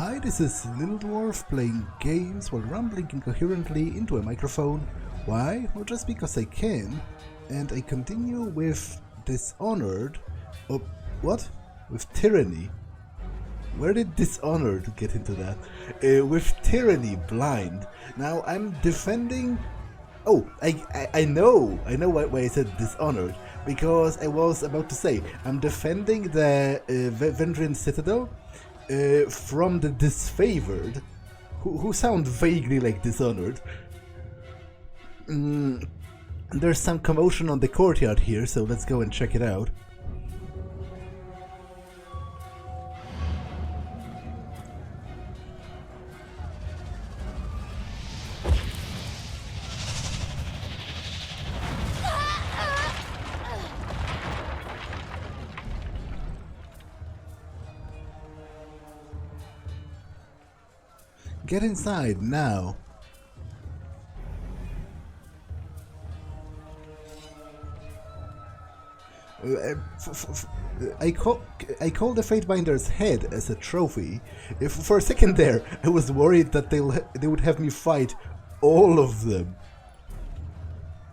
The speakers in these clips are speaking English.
Hi, this is Little Dwarf playing games while rambling incoherently into a microphone. Why? Well, just because I can. And I continue with Dishonored. Oh, what? With Tyranny. Where did Dishonored get into that? With Tyranny Blind. Now I'm defending... Oh, I know why I said Dishonored. Because I was about to say, I'm defending the Vendrien citadel from the Disfavored, who sound vaguely like Dishonored. There's some commotion on the courtyard here, so let's go and check it out. Get inside now. I call the Fatebinder's head as a trophy. For a second there, I was worried that they would have me fight all of them.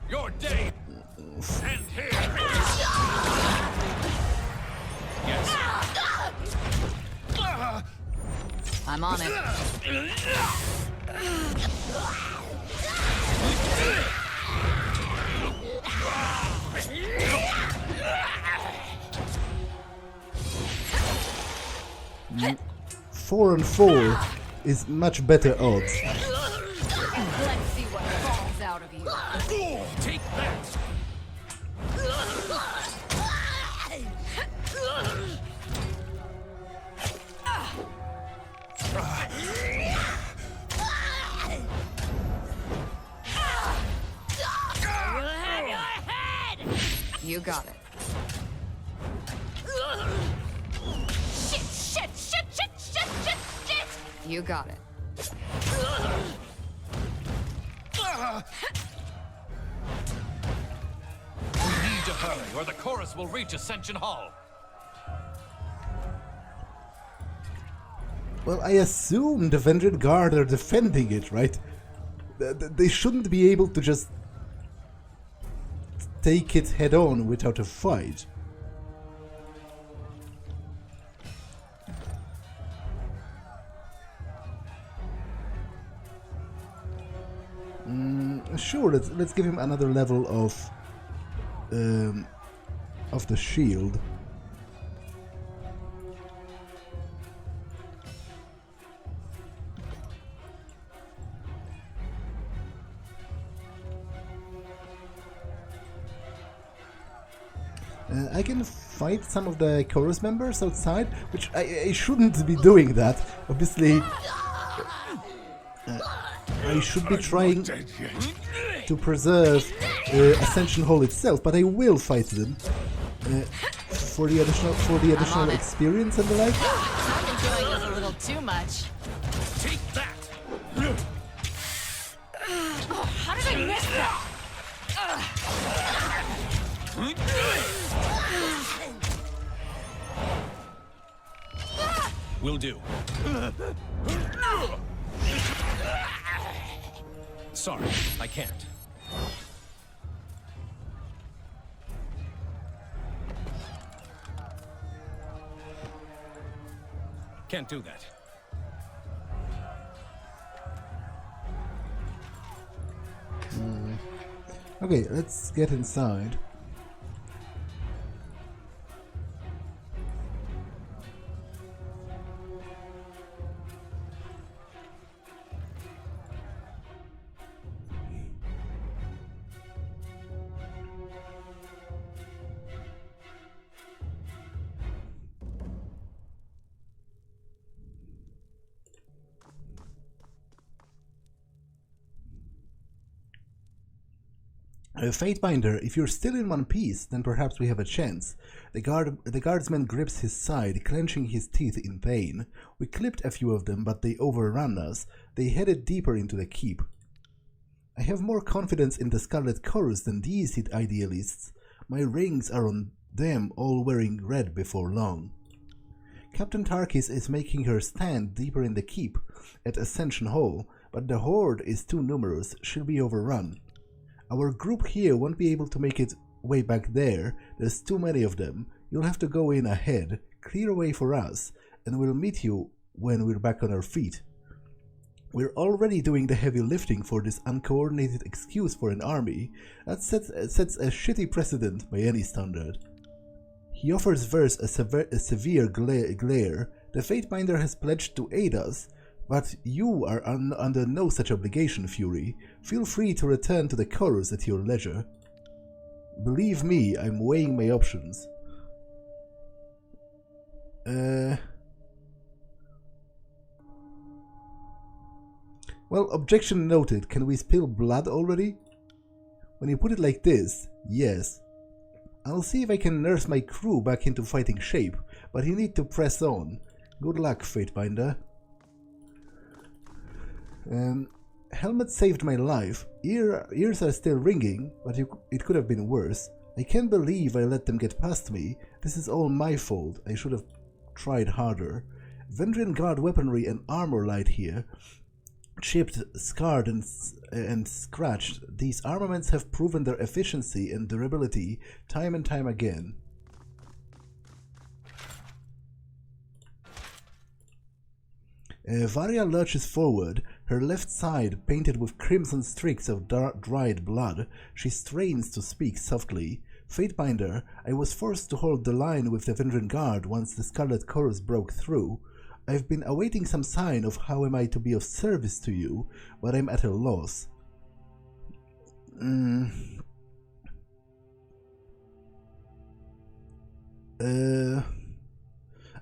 Your day. Stand here. Yes. I'm on it. Mm. 4 and 4 is much better odds. Let's see what falls out of you. Take that. You got it. Shit! You got it. We need to hurry, or the chorus will reach Ascension Hall. Well, I assume the Vendrien Guard are defending it, right? They shouldn't be able to just take it head on without a fight. Sure, let's give him another level of the shield. I can fight some of the chorus members outside, which I shouldn't be doing that. Obviously, I should be trying to preserve Ascension Hall itself, but I will fight them for the additional experience and the like. I'm enjoying this a little too much. Take that. Oh, how did I miss that? Will do. Sorry, I can't. Can't do that. Okay, let's get inside. Fatebinder, if you're still in one piece, then perhaps we have a chance. The guardsman grips his side, clenching his teeth in pain. We clipped a few of them, but they overran us. They headed deeper into the keep. I have more confidence in the Scarlet Chorus than these idealists. My rings are on them all wearing red before long. Captain Tarkis is making her stand deeper in the keep at Ascension Hall, but the horde is too numerous, she'll be overrun. Our group here won't be able to make it way back there, there's too many of them. You'll have to go in ahead, clear a way for us, and we'll meet you when we're back on our feet. We're already doing the heavy lifting for this uncoordinated excuse for an army that sets a shitty precedent by any standard. He offers Verse a severe glare. The Fatebinder has pledged to aid us, but you are under no such obligation, Fury. Feel free to return to the chorus at your leisure. Believe me, I'm weighing my options. Well, objection noted. Can we spill blood already? When you put it like this, yes. I'll see if I can nurse my crew back into fighting shape, but you need to press on. Good luck, Fatebinder. Helmet saved my life. Ears are still ringing, but it could have been worse. I can't believe I let them get past me. This is all my fault. I should have tried harder. Vendrien guard weaponry and armor light here. Chipped, scarred, and scratched, these armaments have proven their efficiency and durability time and time again. Varia lurches forward, her left side painted with crimson streaks of dried blood. She strains to speak softly. Fatebinder, I was forced to hold the line with the Vendrien guard once the Scarlet Chorus broke through. I've been awaiting some sign of how am I to be of service to you, but I'm at a loss.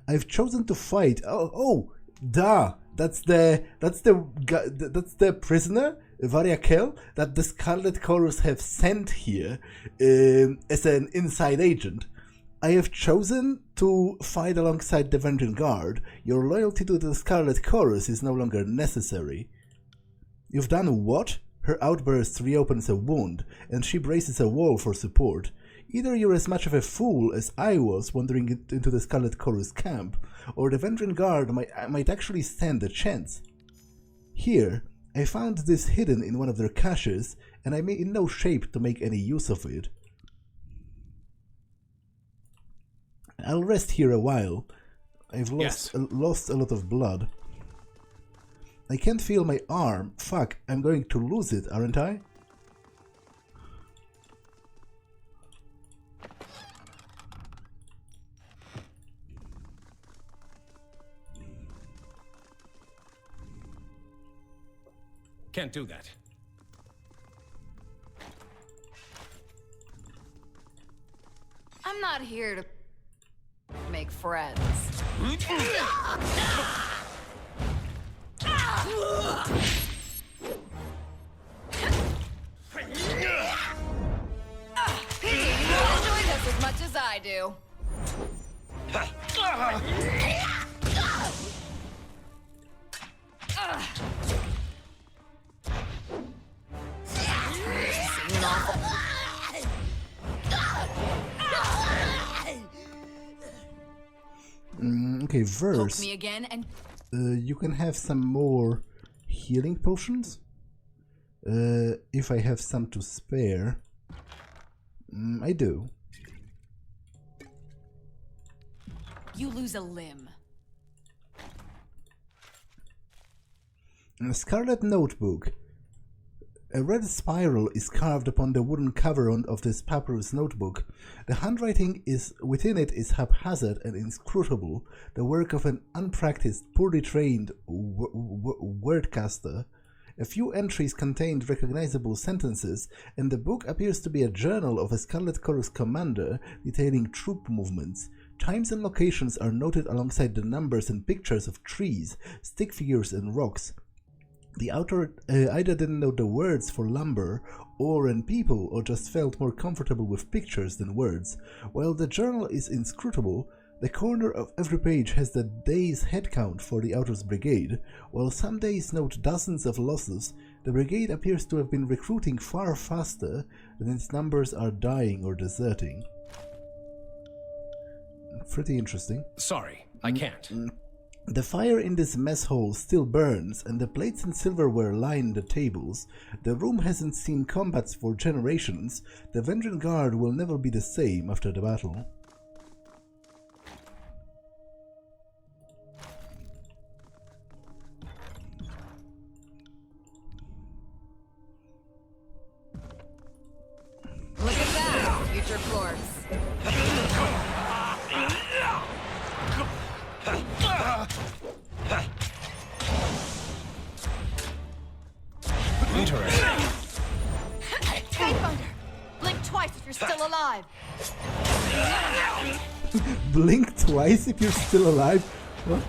I've chosen to fight. That's the prisoner, Varia Kell, that the Scarlet Chorus have sent here as an inside agent. I have chosen to fight alongside the Vendrien Guard. Your loyalty to the Scarlet Chorus is no longer necessary. You've done what? Her outburst reopens a wound, and she braces a wall for support. Either you're as much of a fool as I was wandering into the Scarlet Chorus camp, or the Vendrien Guard might actually stand a chance. Here, I found this hidden in one of their caches, and I'm in no shape to make any use of it. I'll rest here a while. I've lost a lot of blood. I can't feel my arm. Fuck, I'm going to lose it, aren't I? Can't do that. I'm not here to make friends. You enjoy this as much as I do. Okay, Verse. Me again and you can have some more healing potions. If I have some to spare. I do. you lose a limb. A Scarlet Notebook. A red spiral is carved upon the wooden cover of this papyrus notebook. The handwriting within it is haphazard and inscrutable, the work of an unpracticed, poorly trained wordcaster. A few entries contained recognizable sentences, and the book appears to be a journal of a Scarlet Chorus commander detailing troop movements. Times and locations are noted alongside the numbers and pictures of trees, stick figures, and rocks. The author either didn't know the words for lumber and people, or just felt more comfortable with pictures than words. While the journal is inscrutable, the corner of every page has the day's headcount for the author's brigade. While some days note dozens of losses, the brigade appears to have been recruiting far faster than its numbers are dying or deserting. Pretty interesting. Sorry, I can't. The fire in this mess hole still burns, and the plates and silverware line the tables. The room hasn't seen combats for generations. The Vendrien Guard will never be the same after the battle. Look at that, future floors. Interesting. Fatebinder! Blink twice if you're still alive. Blink twice if you're still alive? What?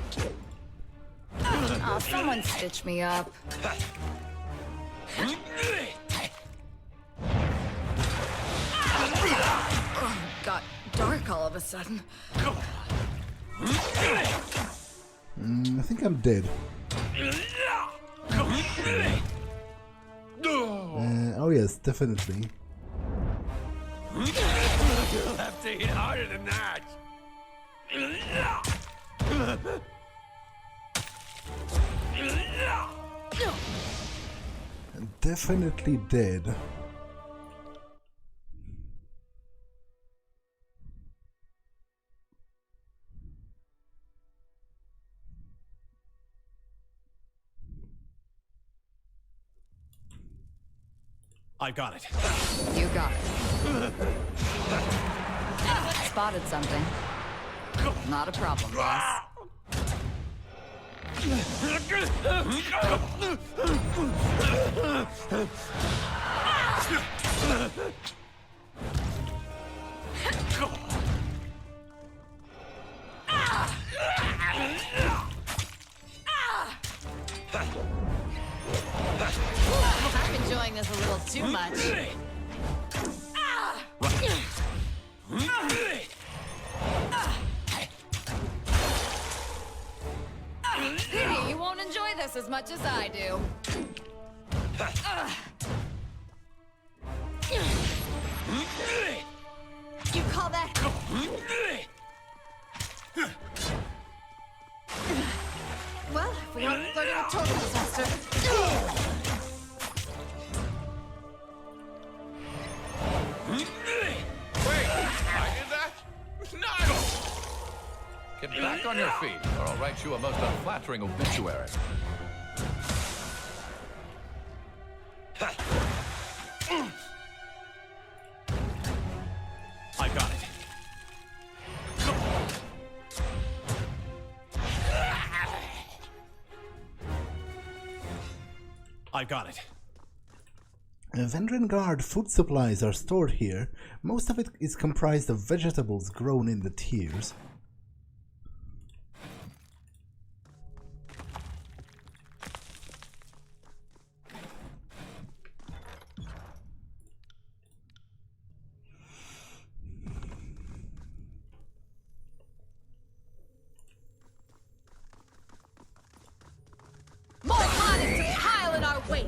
Oh, someone stitch me up. Oh, got dark all of a sudden. I think I'm dead. Oh yes, definitely. You'll have to hit harder than that. Definitely dead. I got it. You got it. Spotted something. Not a problem, boss. I'm enjoying this a little too much. Pity you won't enjoy this as much as I do. You call that? Well, if we aren't flirting with total disaster. Wait, I did that? Nice! Get back on your feet, or I'll write you a most unflattering obituary. I got it. I got it. Vendrien Guard food supplies are stored here. Most of it is comprised of vegetables grown in the tiers. More bodies to pile in our wake.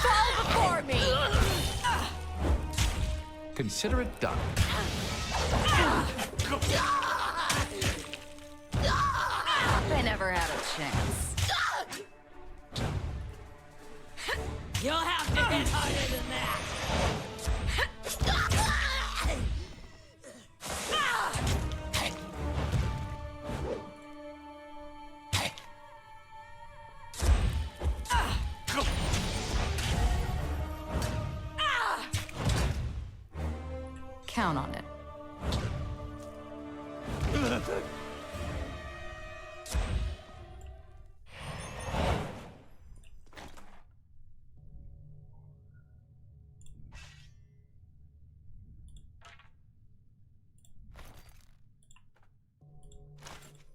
Fall before me. Consider it done. They never had a chance. You'll have to hit harder than that. Count on it.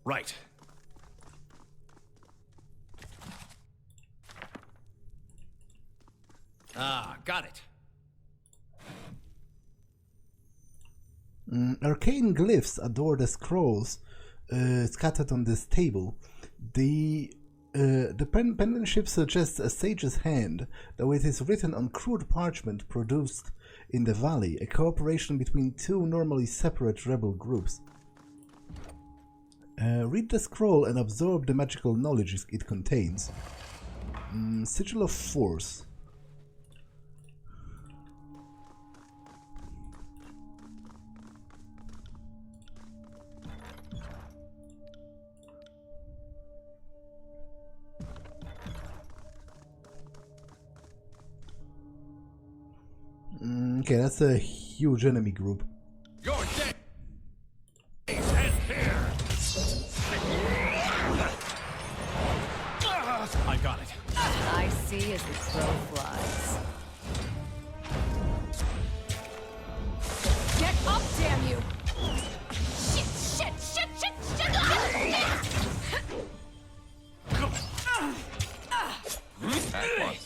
Right. Ah, got it. Arcane glyphs adorn the scrolls scattered on this table. The penmanship suggests a sage's hand, though it is written on crude parchment produced in the valley, a cooperation between two normally separate rebel groups. Read the scroll and absorb the magical knowledge it contains. Sigil of Force. Okay, that's a huge enemy group. Your day ends here. I got it. I see as the crow flies. Get up, damn you! Shit, shit, shit, shit, shit! At once.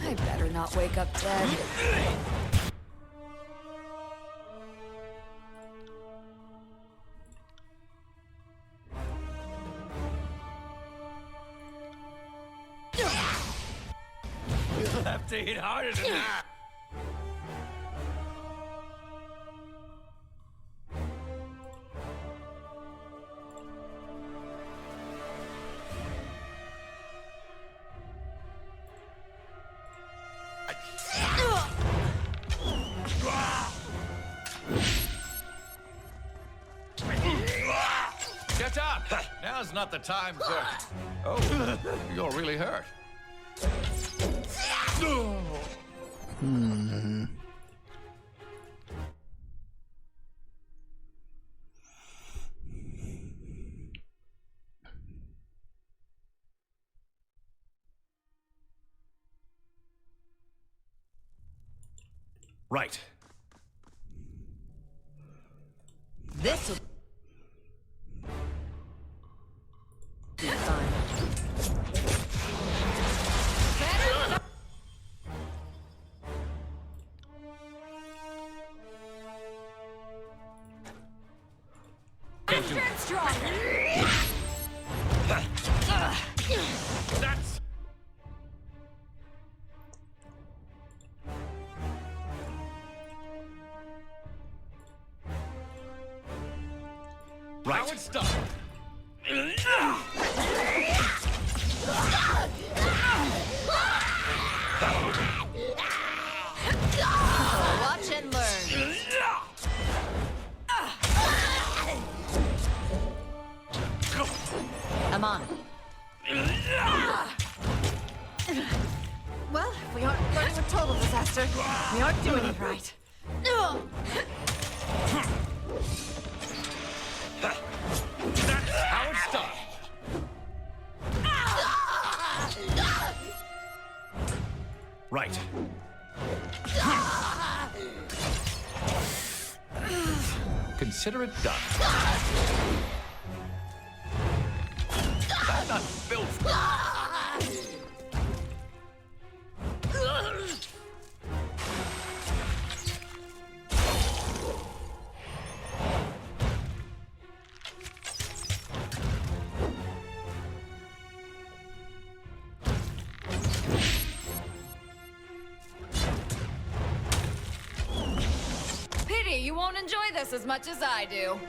I better not wake up dead. You'll have to hit harder than that. Get up! Now's not the time to... Oh, you're really hurt. Right. This'll be fun. Extra strong. That's... Right. Now it's done. Watch and learn. I'm on. Well, if we aren't learning a total disaster, we aren't doing it right. That's how it's done. Right. Consider it done. I'm not built for... Pity you won't enjoy this as much as I do.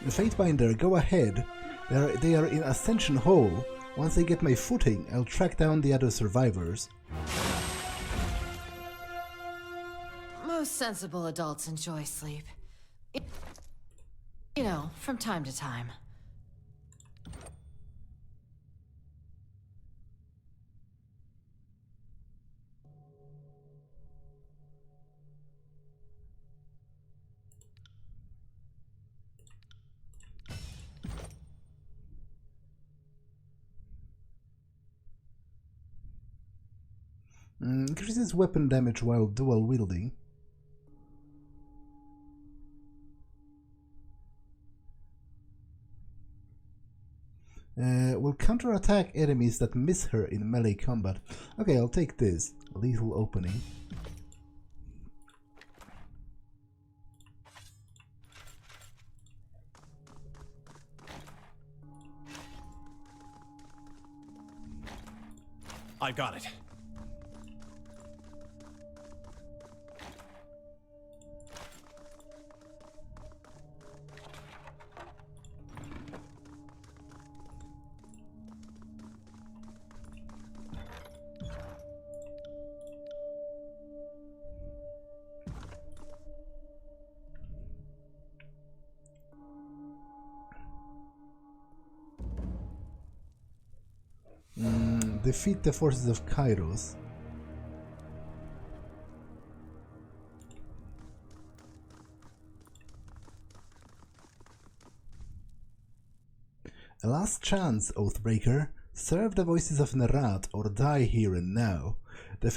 Fatebinder, go ahead. They are in Ascension Hall. Once I get my footing, I'll track down the other survivors. Most sensible adults enjoy sleep. You know, from time to time. Increases weapon damage while dual wielding. Will counterattack enemies that miss her in melee combat. Okay, I'll take this. Lethal opening. I got it. Defeat the forces of Kairos. A last chance, Oathbreaker. Serve the voices of Nerat or die here and now. The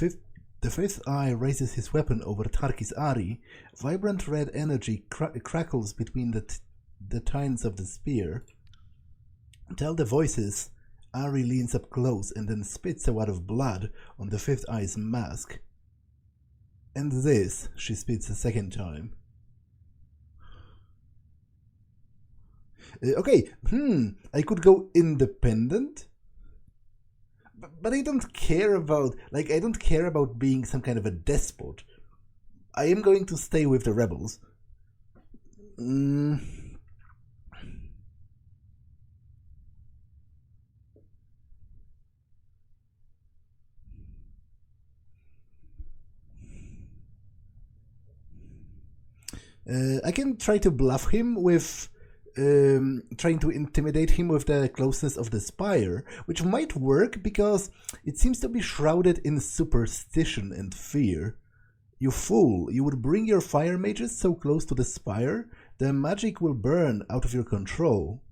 fifth eye raises his weapon over Tarkis Ari. Vibrant red energy crackles between the tines of the spear. Tell the voices. Ari leans up close and then spits a wad of blood on the fifth eye's mask. And this, she spits a second time. Okay, I could go independent, but I don't care about, I don't care about being some kind of a despot. I am going to stay with the rebels. I can try to bluff him with trying to intimidate him with the closeness of the Spire, which might work because it seems to be shrouded in superstition and fear. You fool, you would bring your fire mages so close to the Spire, the magic will burn out of your control.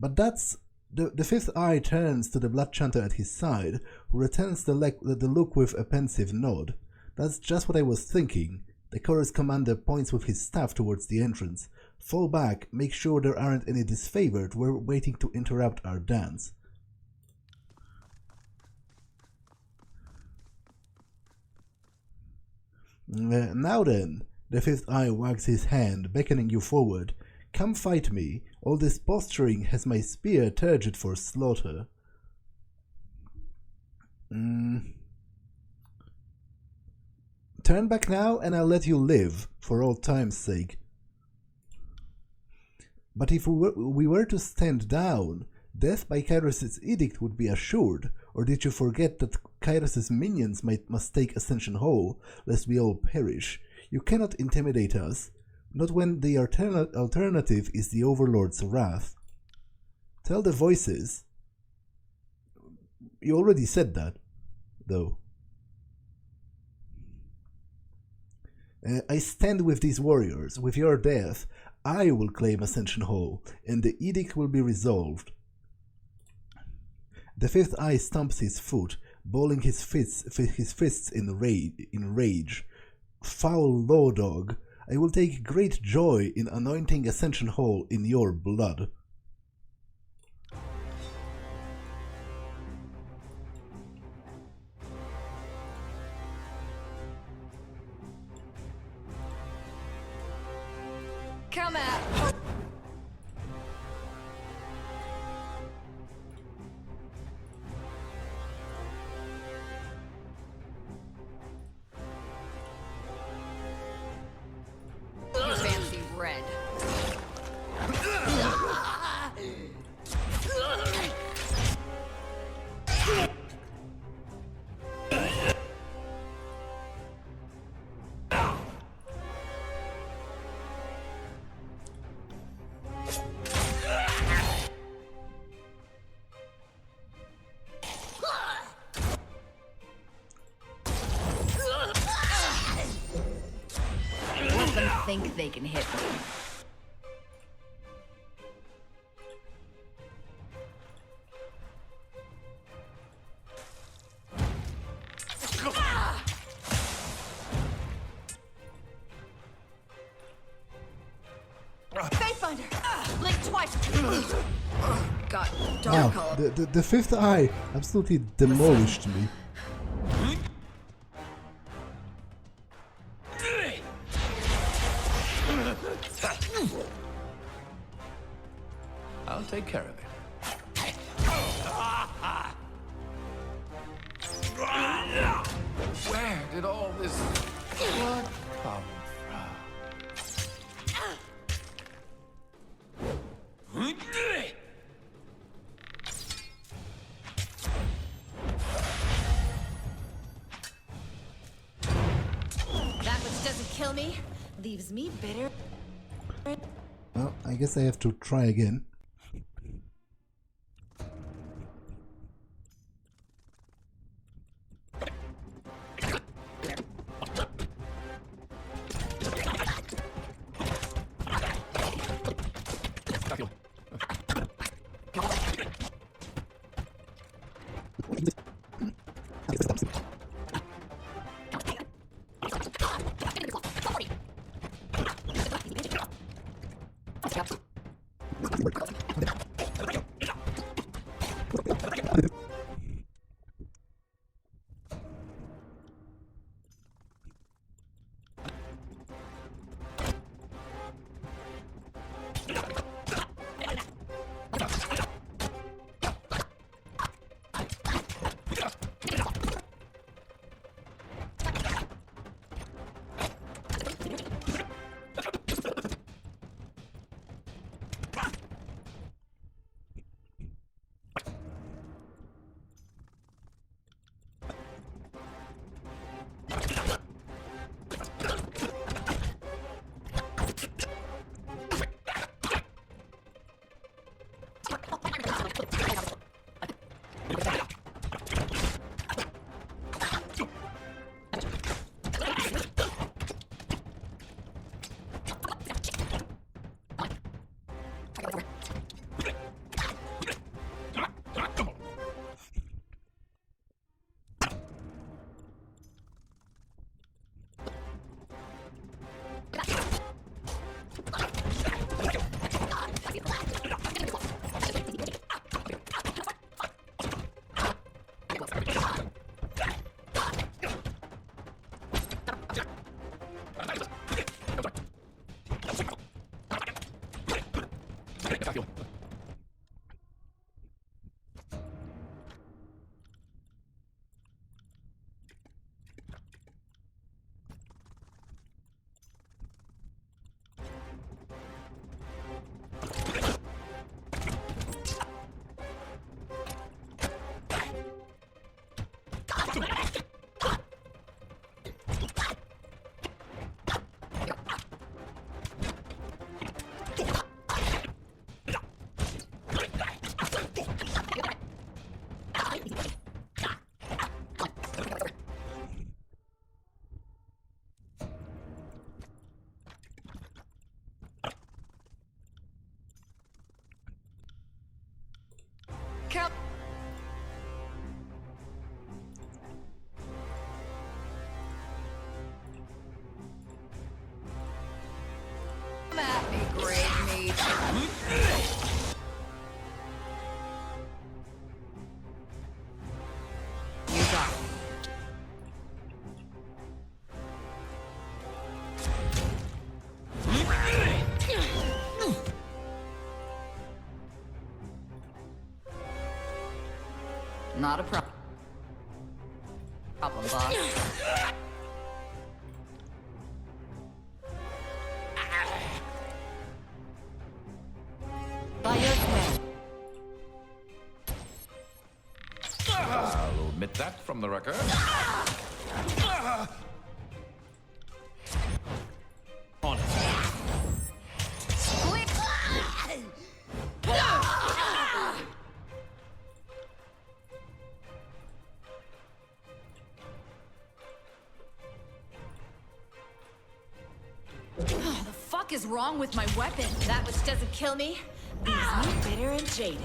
But that's... The fifth eye turns to the blood chanter at his side, who returns the look with a pensive nod. That's just what I was thinking. The chorus commander points with his staff towards the entrance. Fall back, make sure there aren't any disfavored, we're waiting to interrupt our dance. Now then, the fifth eye wags his hand, beckoning you forward. Come fight me, all this posturing has my spear turgid for slaughter. Turn back now and I'll let you live, for old time's sake. But if we were to stand down, death by Kairos' edict would be assured, or did you forget that Kairos' minions must take Ascension Hall, lest we all perish? You cannot intimidate us, not when the alternative is the Overlord's wrath. Tell the voices. You already said that, though. I stand with these warriors. With your death, I will claim Ascension Hall, and the edict will be resolved. The fifth eye stamps his foot, balling his fists in rage. Foul law dog, I will take great joy in anointing Ascension Hall in your blood. Come at. Fancy red. Think they can hit me. Fatebinder! Blink Got Wow, dark. the fifth eye absolutely demolished me. I'll take care of it. Where did all this blood come from? That which doesn't kill me leaves me bitter. Well, I guess I have to try again. Come at me, great meat. You got it. Not a problem, boss. By your command. I'll omit that from the record. On it. What the fuck is wrong with my weapon? That which doesn't kill me leaves me bitter and jaded.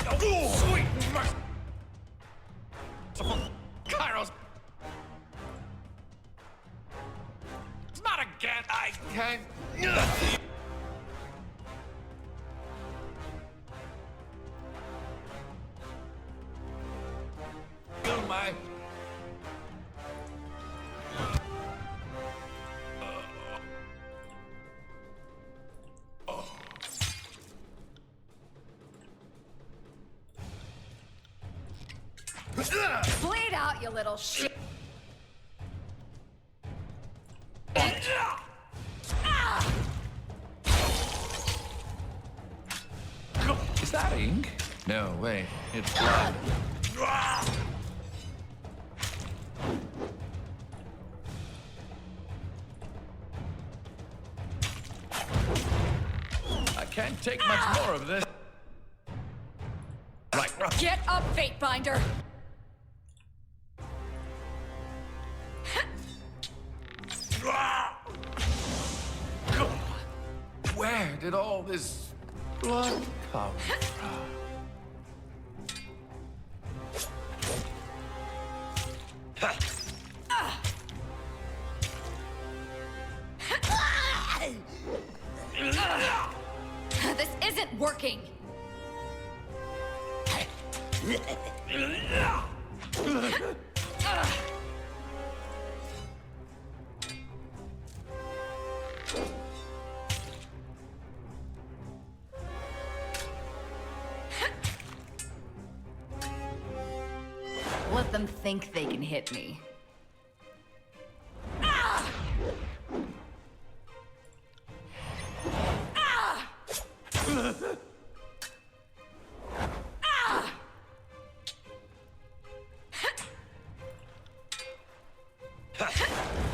Oh, sweet mercy! Kairos! Not again! I can't... Bleed out, you little shit. Is that ink? No, wait. It's blood. I can't take much more of this. Right. Get up, Fatebinder. Where did all this blood come from? This isn't working. Let them think they can hit me.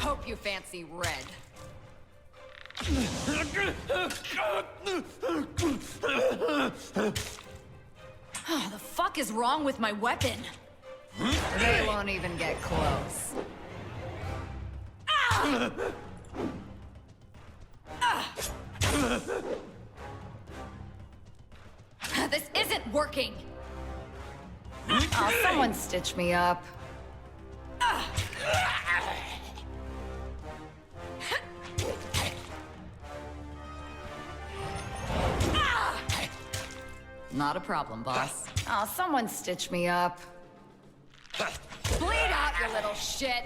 Hope you fancy red. Oh, the fuck is wrong with my weapon? They won't even get close. This isn't working. Oh, someone stitch me up. Not a problem, boss. Oh, someone stitch me up. Bleed out, you little shit.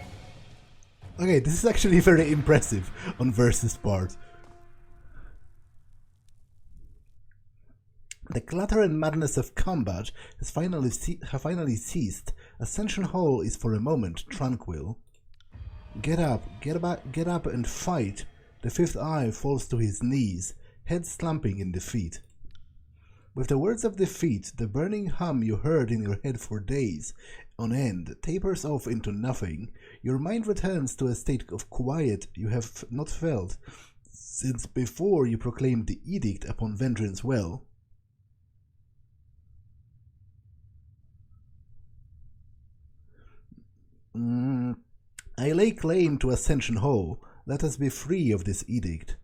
Okay, this is actually very impressive on Versus part. The clatter and madness of combat has finally ceased. Ascension Hall is for a moment tranquil. Get up and fight. The fifth eye falls to his knees, head slumping in defeat. With the words of defeat, the burning hum you heard in your head for days on end tapers off into nothing. Your mind returns to a state of quiet you have not felt since before you proclaimed the edict upon Vendrien's well. I lay claim to Ascension Hall. Let us be free of this edict.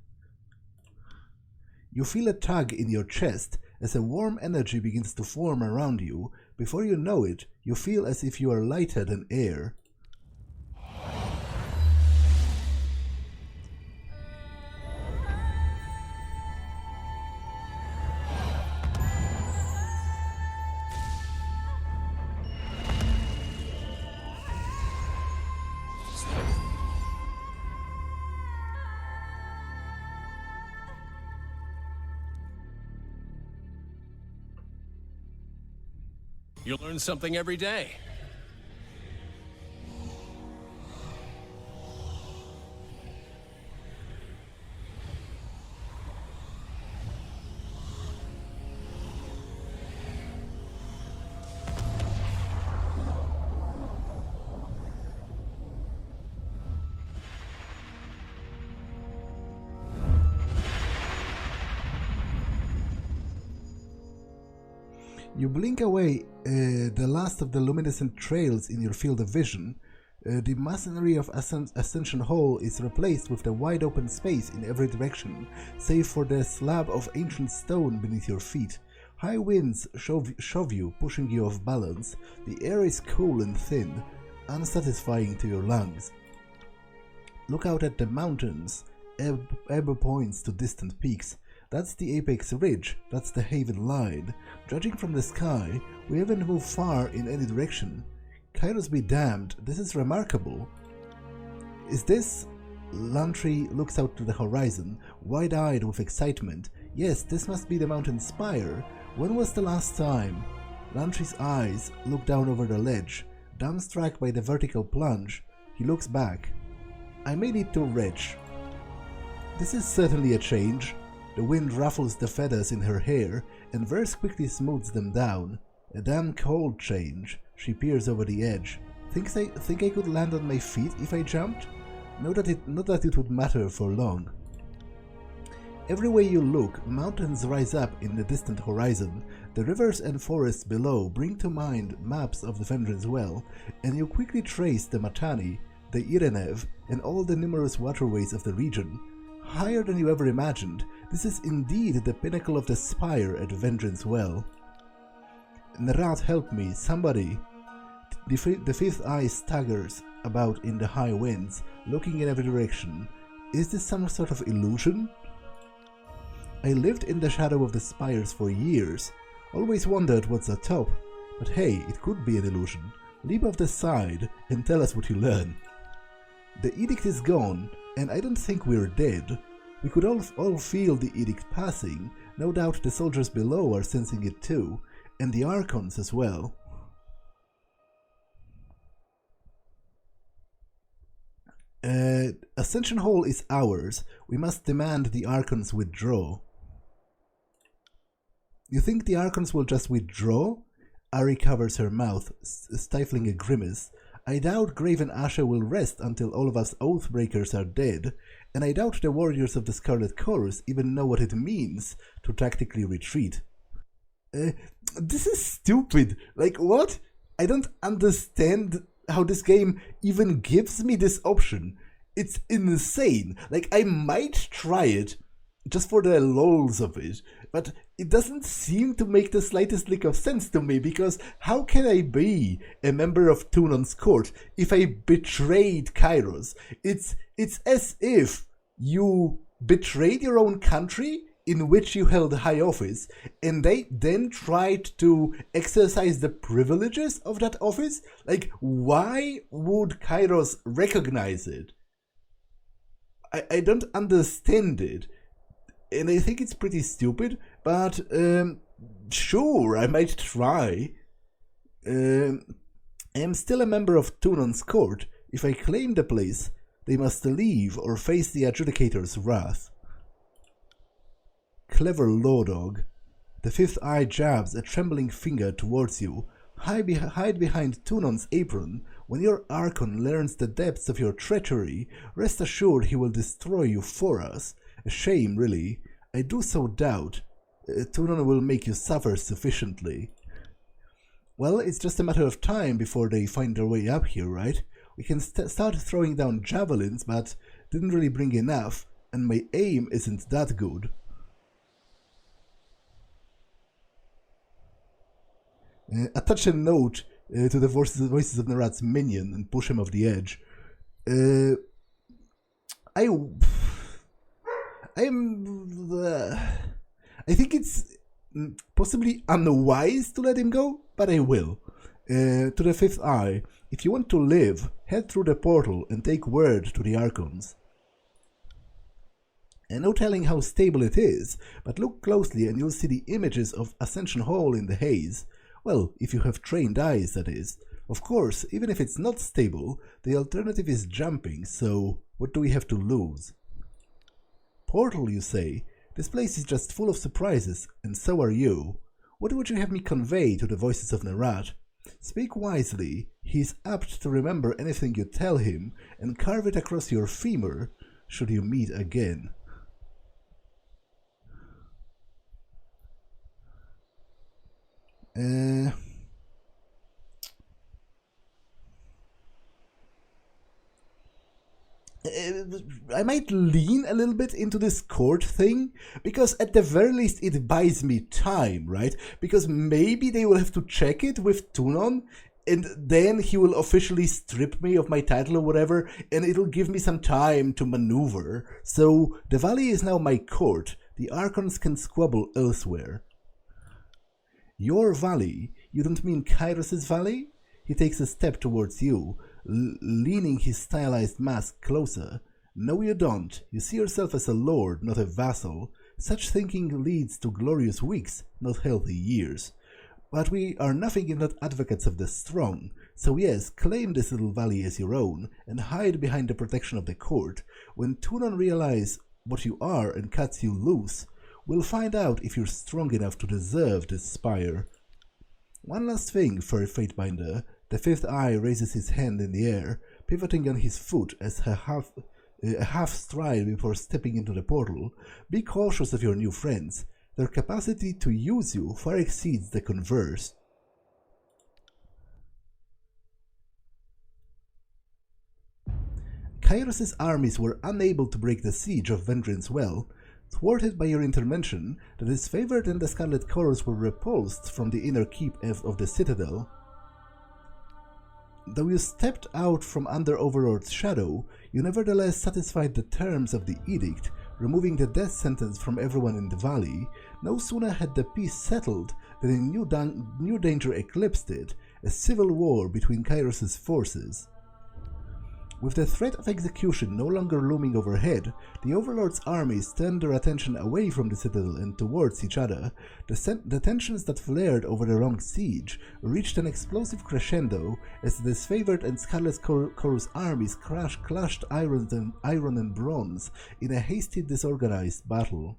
You feel a tug in your chest as a warm energy begins to form around you. Before you know it, you feel as if you are lighter than air. You learn something every day. You blink away the last of the luminescent trails in your field of vision. The masonry of Ascension Hall is replaced with the wide open space in every direction, save for the slab of ancient stone beneath your feet. High winds shove you, pushing you off balance. The air is cool and thin, unsatisfying to your lungs. Look out at the mountains, ebb points to distant peaks. That's the apex ridge, that's the haven line. Judging from the sky, we haven't moved far in any direction. Kairos be damned, this is remarkable. Is this? Lantry looks out to the horizon, wide-eyed with excitement. Yes, this must be the mountain Spire. When was the last time? Lantry's eyes look down over the ledge. Dumbstruck by the vertical plunge, he looks back. I may need to retch. This is certainly a change. The wind ruffles the feathers in her hair, and Verse quickly smooths them down. A damn cold change. She peers over the edge. Think I could land on my feet if I jumped? Not that it would matter for long. Everywhere you look, mountains rise up in the distant horizon. The rivers and forests below bring to mind maps of the Vendrien's well, and you quickly trace the Matani, the Irenev, and all the numerous waterways of the region. Higher than you ever imagined, this is indeed the pinnacle of the Spire at Vendrien's well. Nerat, help me, somebody! The fifth eye staggers about in the high winds, looking in every direction. Is this some sort of illusion? I lived in the shadow of the spires for years. Always wondered what's atop, but hey, it could be an illusion. Leap off the side and tell us what you learn. The edict is gone, and I don't think we're dead. We could all feel the edict passing. No doubt the soldiers below are sensing it too, and the Archons as well. Ascension Hall is ours. We must demand the Archons withdraw. You think the Archons will just withdraw? Ari covers her mouth, stifling a grimace. I doubt Graven Asher will rest until all of us Oathbreakers are dead, and I doubt the warriors of the Scarlet Chorus even know what it means to tactically retreat. This is stupid. Like, what? I don't understand how this game even gives me this option. It's insane. Like, I might try it just for the lols of it, but it doesn't seem to make the slightest lick of sense to me, because how can I be a member of Tunon's court if I betrayed Kairos? It's as if you betrayed your own country in which you held high office, and they then tried to exercise the privileges of that office? Like, why would Kairos recognize it? I don't understand it. And I think it's pretty stupid, but sure, I might try. I am still a member of Tunon's court. If I claim the place, they must leave or face the adjudicator's wrath. Clever law dog. The fifth eye jabs a trembling finger towards you. Hide behind Tunon's apron. When your Archon learns the depths of your treachery, rest assured he will destroy you for us. A shame, really. I do so doubt. Tunon will make you suffer sufficiently. Well, it's just a matter of time before they find their way up here, right? We can start throwing down javelins, but didn't really bring enough, and my aim isn't that good. Attach a note to the voices of Nerat's minion and push him off the edge. I think it's possibly unwise to let him go, but I will. To the fifth eye, if you want to live, head through the portal and take word to the Archons. And no telling how stable it is, but look closely and you'll see the images of Ascension Hall in the haze. Well, if you have trained eyes, that is. Of course, even if it's not stable, the alternative is jumping, so what do we have to lose? Portal, you say? This place is just full of surprises, and so are you. What would you have me convey to the voices of Nerat? Speak wisely. He is apt to remember anything you tell him, and carve it across your femur, should you meet again. I might lean a little bit into this court thing, because at the very least it buys me time, right? Because maybe they will have to check it with Tunon, and then he will officially strip me of my title or whatever, and it'll give me some time to maneuver. So the valley is now my court. The Archons can squabble elsewhere. Your valley? You don't mean Kairos' valley? He takes a step towards you, leaning his stylized mask closer. No, you don't. You see yourself as a lord, not a vassal. Such thinking leads to glorious weeks, not healthy years. But we are nothing if not advocates of the strong, So yes, claim this little valley as your own, and hide behind the protection of the court. When Tunon realizes what you are and cuts you loose, we'll find out if you're strong enough to deserve this spire. One last thing for Fatebinder. The fifth eye raises his hand in the air, pivoting on his foot as a half stride before stepping into the portal. Be cautious of your new friends. Their capacity to use you far exceeds the converse. Kairos' armies were unable to break the siege of Vendrien's Well. Thwarted by your intervention, the Disfavored and the Scarlet Chorus were repulsed from the inner keep of the citadel. Though you stepped out from under Overlord's shadow, you nevertheless satisfied the terms of the edict, removing the death sentence from everyone in the valley. No sooner had the peace settled than a new danger eclipsed it, a civil war between Kairos' forces. With the threat of execution no longer looming overhead, the Overlord's armies turned their attention away from the citadel and towards each other. The tensions that flared over the long siege reached an explosive crescendo as the Disfavored and Scarlet Chorus armies clashed iron and bronze in a hasty, disorganized battle.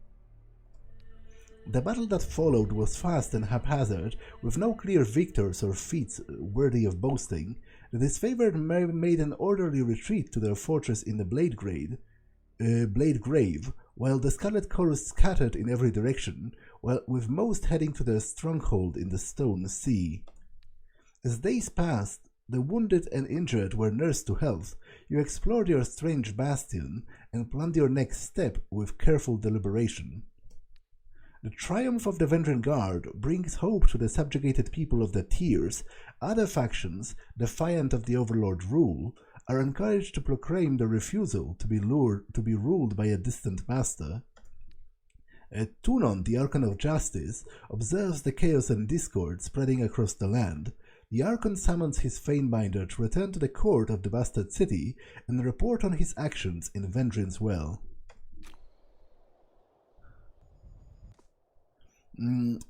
The battle that followed was fast and haphazard, with no clear victors or feats worthy of boasting. The Disfavored made an orderly retreat to their fortress in the Blade Grave, while the Scarlet Chorus scattered in every direction, with most heading to their stronghold in the Stone Sea. As days passed, the wounded and injured were nursed to health. You explored your strange bastion and planned your next step with careful deliberation. The triumph of the Vendrien Guard brings hope to the subjugated people of the Tiers. Other factions, defiant of the Overlord rule, are encouraged to proclaim their refusal to be ruled by a distant master. Tunon, the Archon of Justice, observes the chaos and discord spreading across the land. The Archon summons his Fatebinder to return to the court of the Bastard City and report on his actions in Vendrien's Well.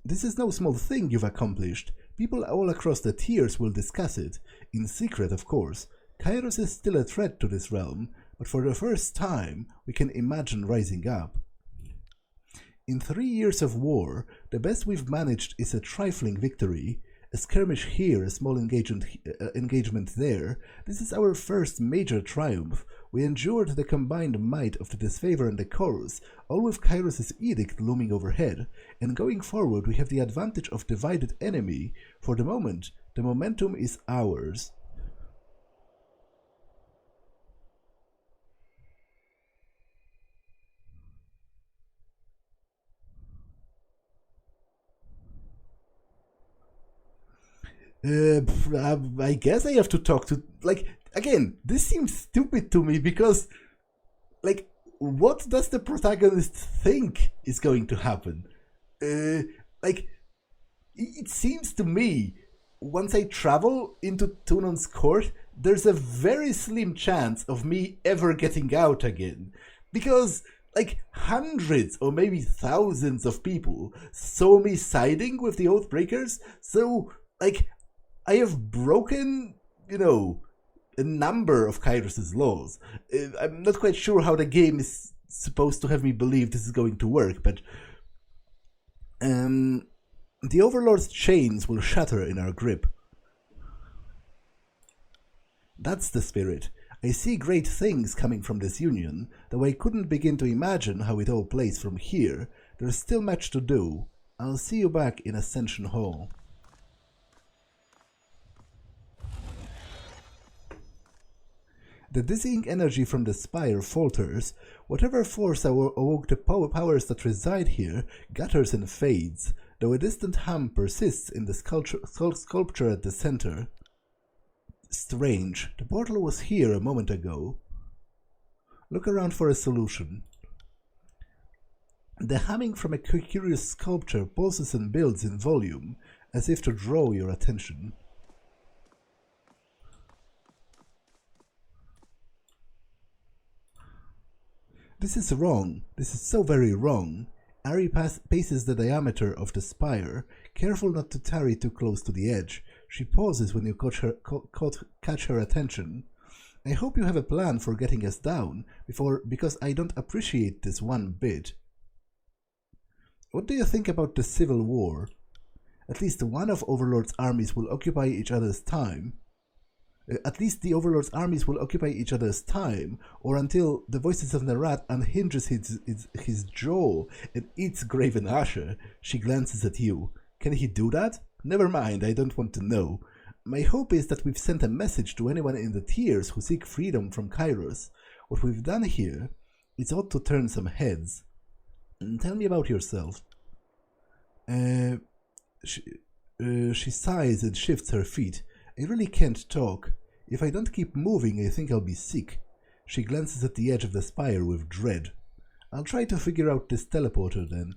This is no small thing you've accomplished. People all across the Tiers will discuss it, in secret of course. Kairos is still a threat to this realm, but for the first time we can imagine rising up. In 3 years of war, the best we've managed is a trifling victory. A skirmish here, a small engagement there. This is our first major triumph. We endured the combined might of the Disfavor and the Chorus, all with Kairos' edict looming overhead, and going forward we have the advantage of divided enemy. For the moment, the momentum is ours. I guess I have to talk to, again, this seems stupid to me because, what does the protagonist think is going to happen? It seems to me, once I travel into Tunon's court, there's a very slim chance of me ever getting out again. Because, hundreds or maybe thousands of people saw me siding with the Oathbreakers, so, I have broken, a number of Kairos' laws. I'm not quite sure how the game is supposed to have me believe this is going to work, but the Overlord's chains will shatter in our grip. That's the spirit. I see great things coming from this union, though I couldn't begin to imagine how it all plays from here. There's still much to do. I'll see you back in Ascension Hall. The dizzying energy from the Spire falters. Whatever force awoke the powers that reside here gutters and fades, though a distant hum persists in the sculpture at the center. Strange. The portal was here a moment ago. Look around for a solution. The humming from a curious sculpture pulses and builds in volume, as if to draw your attention. This is wrong. This is so very wrong. Ari paces the diameter of the spire, careful not to tarry too close to the edge. She pauses when you catch her attention. I hope you have a plan for getting us down, because I don't appreciate this one bit. What do you think about the civil war? At least one of Overlord's armies will occupy each other's time. At least the Overlord's armies will occupy each other's time, or until the Voices of Nerat unhinges his jaw and eats Graven Asher. She glances at you. Can he do that? Never mind, I don't want to know. My hope is that we've sent a message to anyone in the tiers who seek freedom from Kairos. What we've done here, it ought to turn some heads. Tell me about yourself. She sighs and shifts her feet. I really can't talk. If I don't keep moving, I think I'll be sick. She glances at the edge of the spire with dread. I'll try to figure out this teleporter then.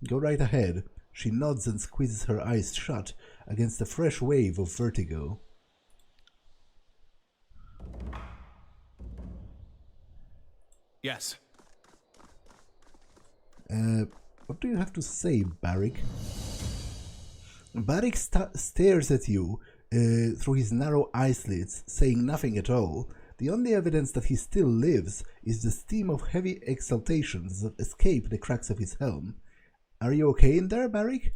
Go right ahead. She nods and squeezes her eyes shut against a fresh wave of vertigo. Yes. What do you have to say, Barik? Barik stares at you through his narrow eye slits, saying nothing at all. The only evidence that he still lives is the steam of heavy exhalations that escape the cracks of his helm. Are you okay in there, Barik?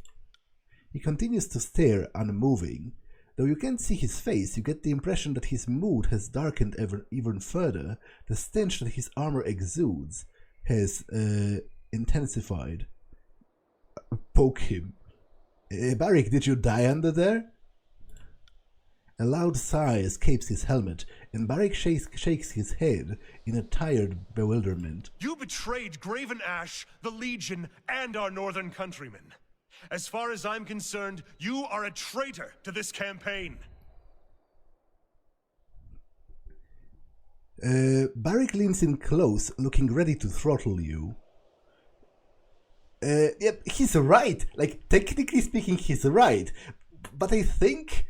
He continues to stare, unmoving. Though you can't see his face, you get the impression that his mood has darkened even further. The stench that his armor exudes has intensified. Poke him. Barik, did you die under there? A loud sigh escapes his helmet, and Barik shakes his head in a tired bewilderment. You betrayed Graven Ash, the Legion, and our northern countrymen. As far as I'm concerned, you are a traitor to this campaign. Barik leans in close, looking ready to throttle you. Yep, he's right. Like, technically speaking, he's right. But I think...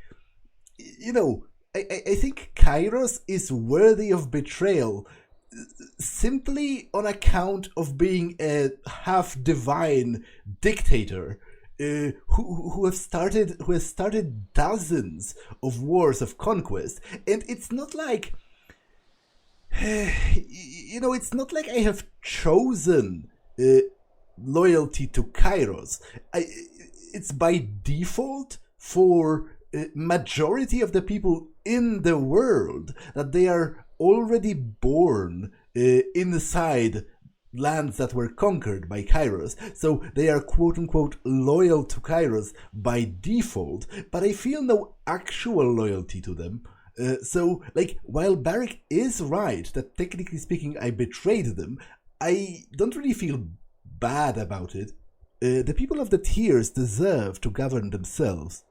I think Kairos is worthy of betrayal simply on account of being a half-divine dictator who has started dozens of wars of conquest. And it's not like... it's not like I have chosen loyalty to Kairos. It's by default for... majority of the people in the world that they are already born inside lands that were conquered by Kairos, so they are quote-unquote loyal to Kairos by default, but I feel no actual loyalty to them. So, while Barik is right that technically speaking I betrayed them, I don't really feel bad about it. The people of the tiers deserve to govern themselves.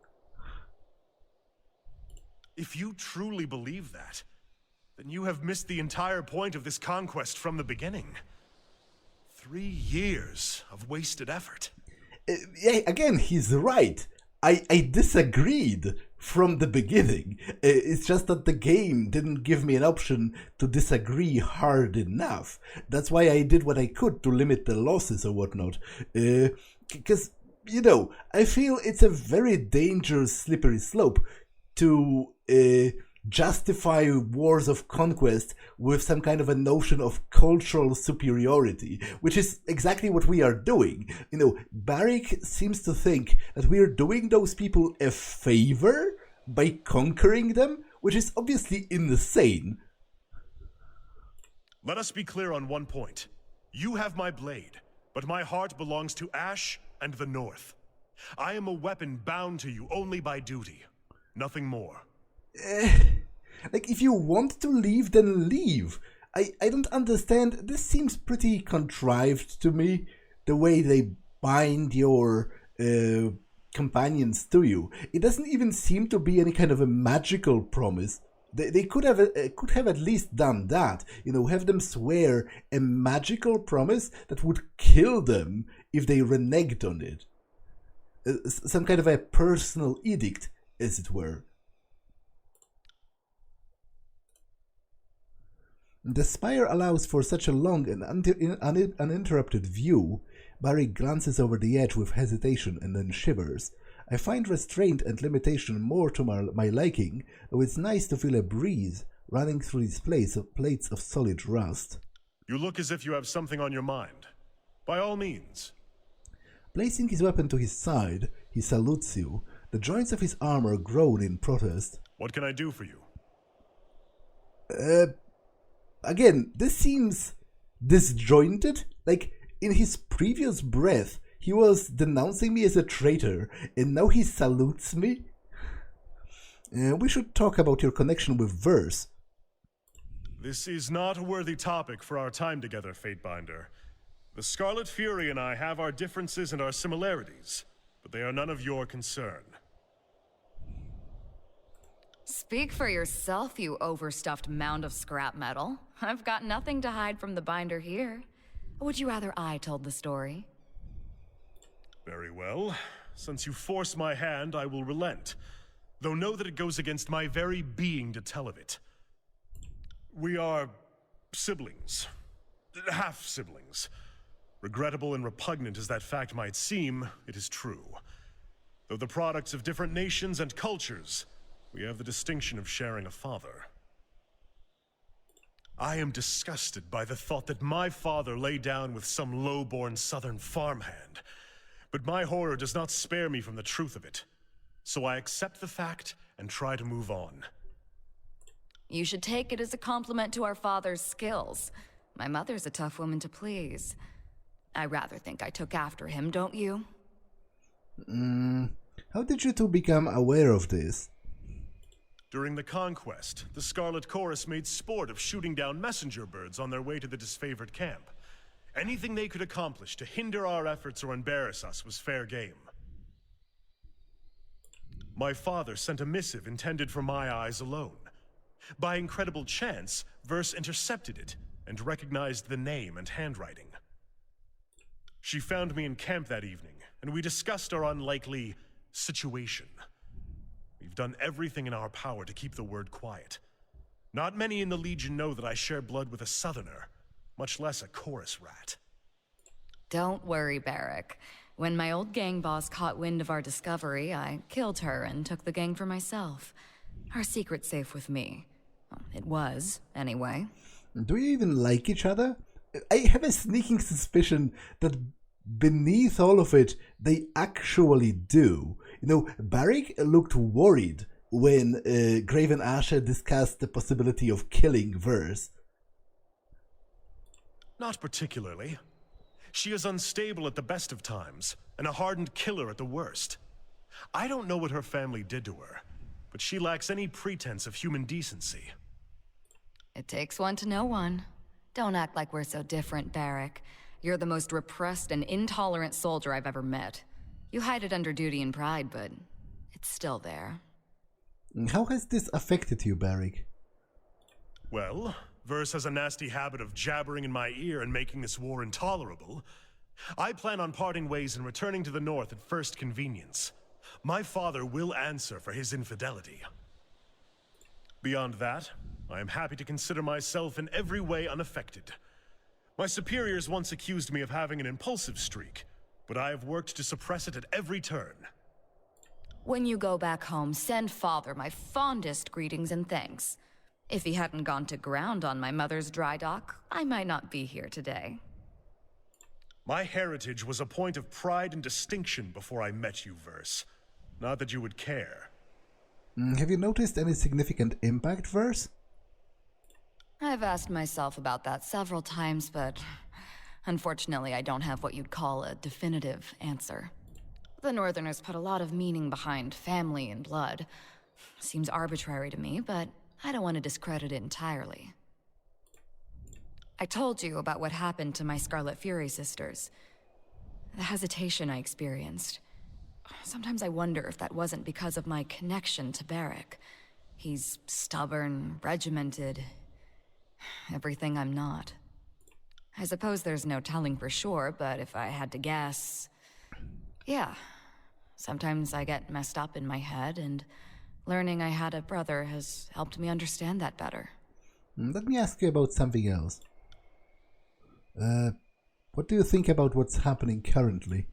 If you truly believe that, then you have missed the entire point of this conquest from the beginning. 3 years of wasted effort. Again, he's right. I disagreed from the beginning. It's just that the game didn't give me an option to disagree hard enough. That's why I did what I could to limit the losses or whatnot. Because, I feel it's a very dangerous slippery slope to justify wars of conquest with some kind of a notion of cultural superiority, which is exactly what we are doing. Barik seems to think that we are doing those people a favor by conquering them, which is obviously insane. Let us be clear on one point. You have my blade, but my heart belongs to Ash and the North. I am a weapon bound to you only by duty, nothing more. If you want to leave, then leave. I don't understand. This seems pretty contrived to me, the way they bind your companions to you. It doesn't even seem to be any kind of a magical promise. They could have at least done that. Have them swear a magical promise that would kill them if they reneged on it. Some kind of a personal edict, as it were. The spire allows for such a long and uninterrupted view. Barik glances over the edge with hesitation and then shivers. I find restraint and limitation more to my liking, though it's nice to feel a breeze running through these plates of solid rust. You look as if you have something on your mind. By all means. Placing his weapon to his side, he salutes you. The joints of his armor groan in protest. What can I do for you? Again, this seems disjointed. Like, in his previous breath, he was denouncing me as a traitor, and now he salutes me? We should talk about your connection with Verse. This is not a worthy topic for our time together, Fatebinder. The Scarlet Fury and I have our differences and our similarities, but they are none of your concern. Speak for yourself, you overstuffed mound of scrap metal. I've got nothing to hide from the binder here. Would you rather I told the story? Very well. Since you force my hand, I will relent. Though know that it goes against my very being to tell of it. We are siblings. Half-siblings. Regrettable and repugnant as that fact might seem, it is true. Though the products of different nations and cultures, we have the distinction of sharing a father. I am disgusted by the thought that my father lay down with some low-born southern farmhand. But my horror does not spare me from the truth of it. So I accept the fact and try to move on. You should take it as a compliment to our father's skills. My mother's a tough woman to please. I rather think I took after him, don't you? How did you two become aware of this? During the conquest, the Scarlet Chorus made sport of shooting down messenger birds on their way to the disfavored camp. Anything they could accomplish to hinder our efforts or embarrass us was fair game. My father sent a missive intended for my eyes alone. By incredible chance, Verse intercepted it and recognized the name and handwriting. She found me in camp that evening, and we discussed our unlikely situation. We've done everything in our power to keep the word quiet. Not many in the Legion know that I share blood with a Southerner, much less a chorus rat. Don't worry, Barik. When my old gang boss caught wind of our discovery, I killed her and took the gang for myself. Our secret's safe with me. Well, it was, anyway. Do you even like each other? I have a sneaking suspicion that beneath all of it, they actually do. You know, Barik looked worried when Graven Asher discussed the possibility of killing Verse. Not particularly. She is unstable at the best of times, and a hardened killer at the worst. I don't know what her family did to her, but she lacks any pretense of human decency. It takes one to know one. Don't act like we're so different, Barik. You're the most repressed and intolerant soldier I've ever met. You hide it under duty and pride, but it's still there. How has this affected you, Barik? Well, Verse has a nasty habit of jabbering in my ear and making this war intolerable. I plan on parting ways and returning to the north at first convenience. My father will answer for his infidelity. Beyond that, I am happy to consider myself in every way unaffected. My superiors once accused me of having an impulsive streak, but I have worked to suppress it at every turn. When you go back home, send Father my fondest greetings and thanks. If he hadn't gone to ground on my mother's dry dock, I might not be here today. My heritage was a point of pride and distinction before I met you, Verse. Not that you would care. Have you noticed any significant impact, Verse? I've asked myself about that several times, but unfortunately I don't have what you'd call a definitive answer. The Northerners put a lot of meaning behind family and blood. Seems arbitrary to me, but I don't want to discredit it entirely. I told you about what happened to my Scarlet Fury sisters. The hesitation I experienced. Sometimes I wonder if that wasn't because of my connection to Barik. He's stubborn, regimented, everything I'm not. I suppose there's no telling for sure, but if I had to guess... Yeah. Sometimes I get messed up in my head, and learning I had a brother has helped me understand that better. Let me ask you about something else. What do you think about what's happening currently?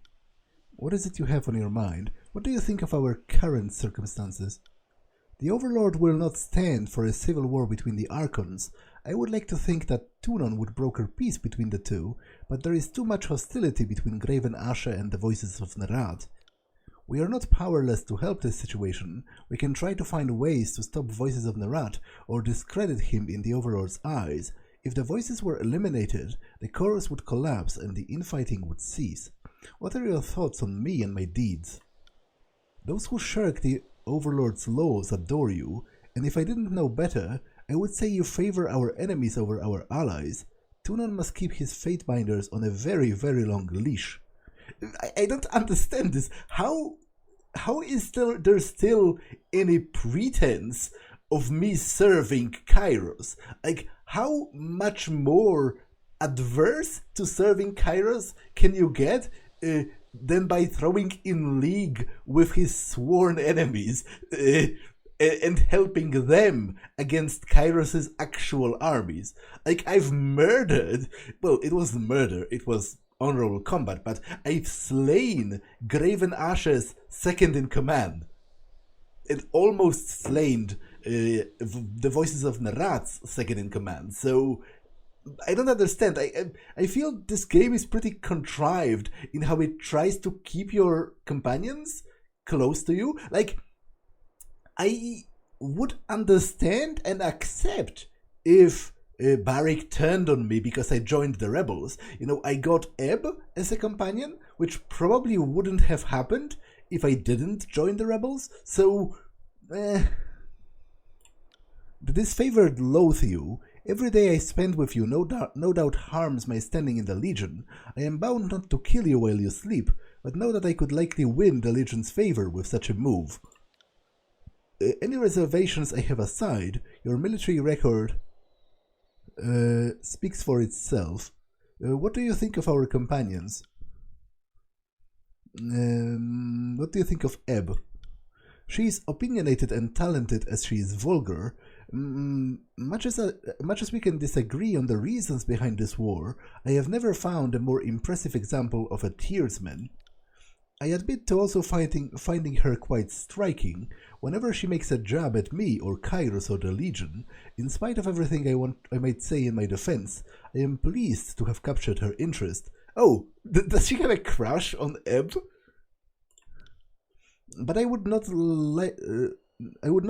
What is it you have on your mind? What do you think of our current circumstances? The Overlord will not stand for a civil war between the Archons. I would like to think that Tunon would broker peace between the two, but there is too much hostility between Graven Ashe and the Voices of Nerat. We are not powerless to help this situation. We can try to find ways to stop Voices of Nerat or discredit him in the Overlord's eyes. If the Voices were eliminated, the chorus would collapse and the infighting would cease. What are your thoughts on me and my deeds? Those who shirk the Overlord's laws adore you, and if I didn't know better, I would say you favor our enemies over our allies. Tunon must keep his Fatebinders on a very, very long leash. I don't understand this. How is there still any pretense of me serving Kairos? Like, how much more adverse to serving Kairos can you get than by throwing in league with his sworn enemies and helping them against Kairos' actual armies? Like, I've murdered, well, it wasn't murder, it was honorable combat, but I've slain Graven Ashe's second in command and almost slain the Voices of Nerat's second in command. So I don't understand. I feel this game is pretty contrived in how it tries to keep your companions close to you. Like, I would understand and accept if Barik turned on me because I joined the rebels. You know, I got Ebb as a companion, which probably wouldn't have happened if I didn't join the rebels. So, the disfavored loathe you. Every day I spend with you no doubt harms my standing in the Legion. I am bound not to kill you while you sleep, but know that I could likely win the Legion's favor with such a move. Any reservations I have aside, your military record speaks for itself. What do you think of our companions? What do you think of Ebb? She is opinionated and talented as she is vulgar. Much as we can disagree on the reasons behind this war, I have never found a more impressive example of a tearsman. I admit to also finding her quite striking. Whenever she makes a jab at me or Kairos or the Legion, in spite of everything I might say in my defense, I am pleased to have captured her interest. Oh, does she have a crush on Ebb? But I would not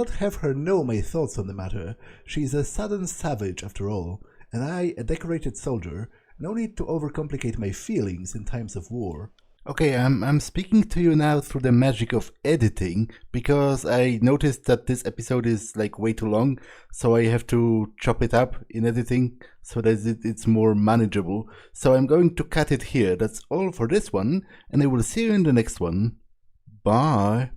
have her know my thoughts on the matter. She is a sudden savage, after all, and I, a decorated soldier, no need to overcomplicate my feelings in times of war. Okay, I'm speaking to you now through the magic of editing, because I noticed that this episode is like way too long, so I have to chop it up in editing so that it's more manageable. So I'm going to cut it here. That's all for this one, and I will see you in the next one. Bye.